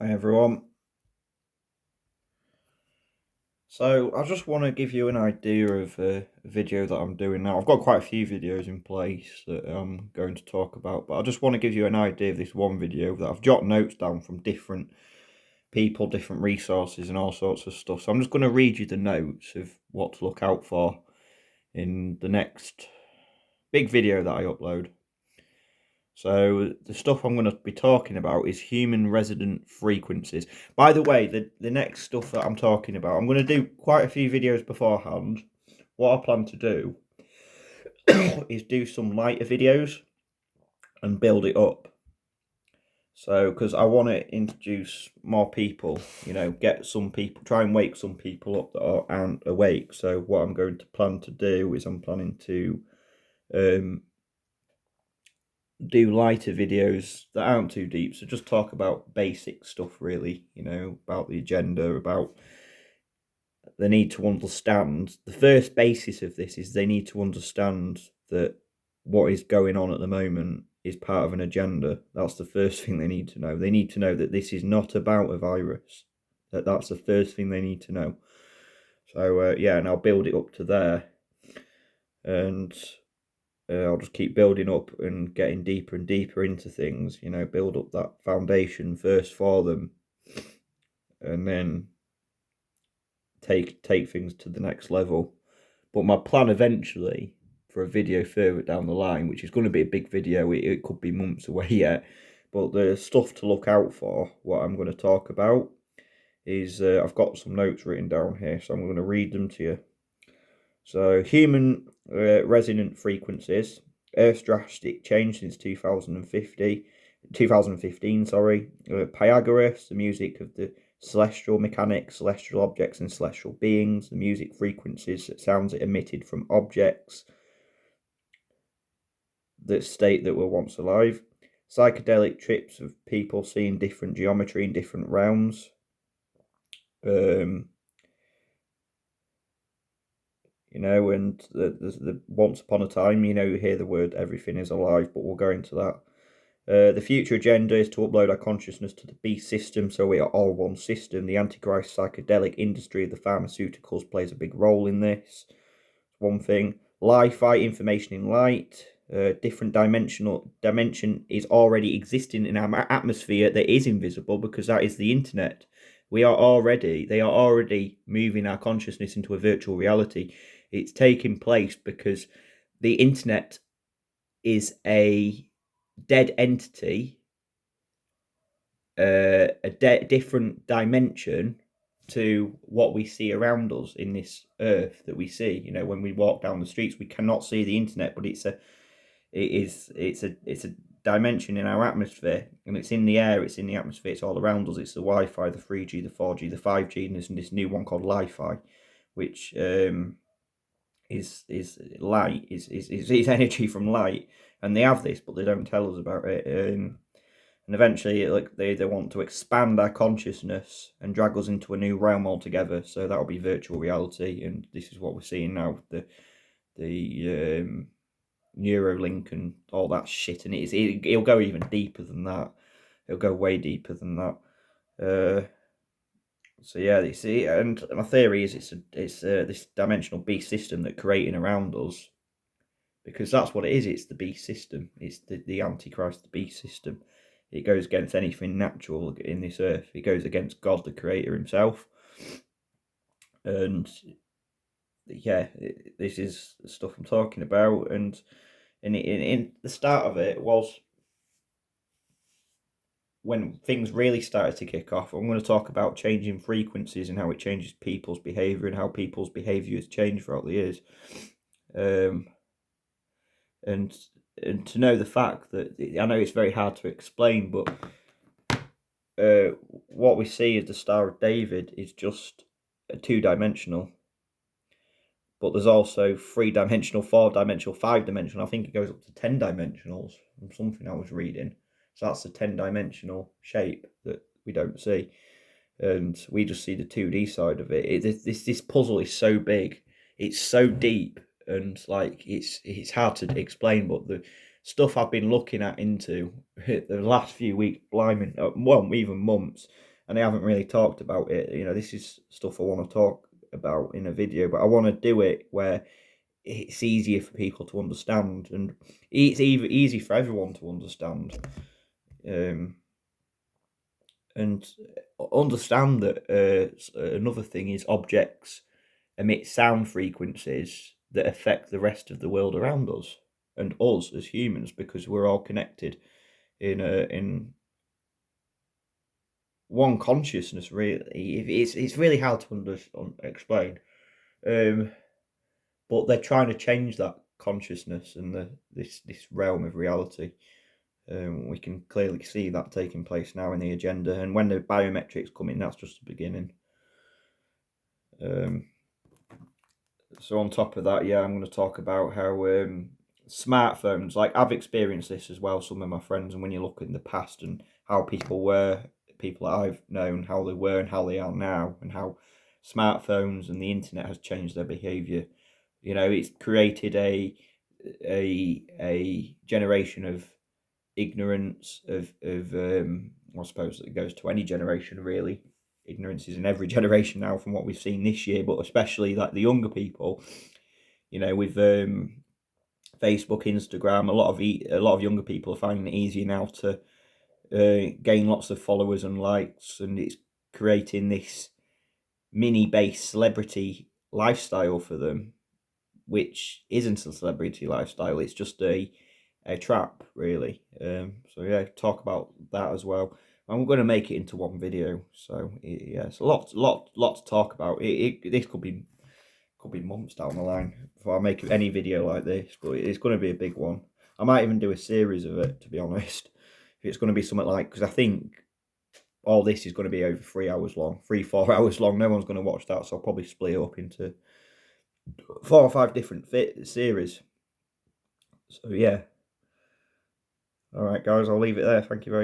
Hi everyone. So I just want to give you an idea of a video that I'm doing now. I've got quite a few videos in place that I'm going to talk about, but I just want to give you an idea of this one video that I've jotted notes down from different people, different resources and all sorts of stuff. So I'm just going to read you the notes of what to look out for in the next big video that I upload. So the stuff I'm going to be talking about is human resonant frequencies. By the way, the next stuff that I'm talking about, I'm going to do quite a few videos beforehand. What I plan to do is do some lighter videos and build it up. So, because I want to introduce more people, get some people, try and wake some people up that aren't awake. So, what I'm going to plan to do is I'm planning to um, do lighter videos that aren't too deep. So just talk about basic stuff, really, about the agenda, about they need to understand. The first basis of this is they need to understand that what is going on at the moment is part of an agenda. That's the first thing they need to know. They need to know that this is not about a virus. That's the first thing they need to know. So yeah, and I'll build it up to there, and I'll just keep building up and getting deeper and deeper into things, build up that foundation first for them, and then take things to the next level. But my plan eventually for a video further down the line, which is going to be a big video, it could be months away yet, but the stuff to look out for, what I'm going to talk about, is I've got some notes written down here, so I'm going to read them to you. So, human resonant frequencies, Earth's drastic change since 2015, Pythagoras, the music of the celestial mechanics, celestial objects and celestial beings, the music frequencies, sounds emitted from objects that state that were once alive, psychedelic trips of people seeing different geometry in different realms, and the once upon a time, you hear the word everything is alive, but we'll go into that. The future agenda is to upload our consciousness to the beast system, so we are all one system. The Antichrist psychedelic industry of the pharmaceuticals plays a big role in this. One thing. Li-fi, information in light. Different dimension is already existing in our atmosphere that is invisible because that is the internet. They are already moving our consciousness into a virtual reality. It's taking place because the internet is a dead entity, different dimension to what we see around us in this earth that we see. When we walk down the streets, we cannot see the internet, but it's a dimension in our atmosphere, and it's in the air, it's in the atmosphere, it's all around us. It's the Wi-Fi, the 3G, the 4G, the 5G, and there's this new one called Li-Fi, which is light, is energy from light, and they have this, but they don't tell us about it. And eventually, like they want to expand our consciousness and drag us into a new realm altogether. So that'll be virtual reality, and this is what we're seeing now. The Neuralink and all that shit, and it'll go even deeper than that. It'll go way deeper than that. So yeah, you see, and my theory is it's this dimensional beast system that creating around us, because that's what it is. It's the beast system. It's the Antichrist, the beast system. It goes against anything natural in this earth. It goes against God, the Creator Himself. And yeah, this is the stuff I'm talking about. And in the start of it was when things really started to kick off. I'm going to talk about changing frequencies and how it changes people's behavior and how people's behavior has changed throughout the years. Um, and and to know the fact that I know it's very hard to explain, but what we see as the Star of David is just two-dimensional, but there's also three-dimensional, four-dimensional, five-dimensional. I think it goes up to 10 dimensionals from something I was reading. So that's a 10-dimensional shape that we don't see, and we just see the 2D side of it. This puzzle is so big, it's so deep, and like it's hard to explain. But stuff I've been looking at into the last few weeks, blimey, well, even months, and I haven't really talked about it. You know, this is stuff I want to talk about in a video, but I want to do it where it's easier for people to understand, and it's easy for everyone to understand, and understand that another thing is objects emit sound frequencies that affect the rest of the world around us and us as humans, because we're all connected in one consciousness. Really, it's really hard to explain. But they're trying to change that consciousness and this realm of reality. We can clearly see that taking place now in the agenda, and when the biometrics come in, that's just the beginning. So on top of that, yeah, I'm going to talk about how smartphones, like I've experienced this as well, some of my friends, and when you look in the past and how people that I've known, how they were and how they are now, and how smartphones and the internet has changed their behaviour. You know, it's created a generation of ignorance I suppose it goes to any generation really. Ignorance is in every generation now from what we've seen this year, but especially like the younger people, you know, with Facebook, Instagram, a lot of younger people are finding it easier now to gain lots of followers and likes, and it's creating this mini based celebrity lifestyle for them, which isn't a celebrity lifestyle. It's just a trap, really. So yeah, talk about that as well. I'm going to make it into one video, so yeah, it's a lot to talk about. This could be months down the line before I make any video like this, but it's going to be a big one. I might even do a series of it, to be honest. If it's going to be something like, because I think all this is going to be over 3 hours long, 4 hours long. No one's going to watch that, so I'll probably split it up into 4 or 5 different series. So yeah. All right, guys, I'll leave it there. Thank you very much.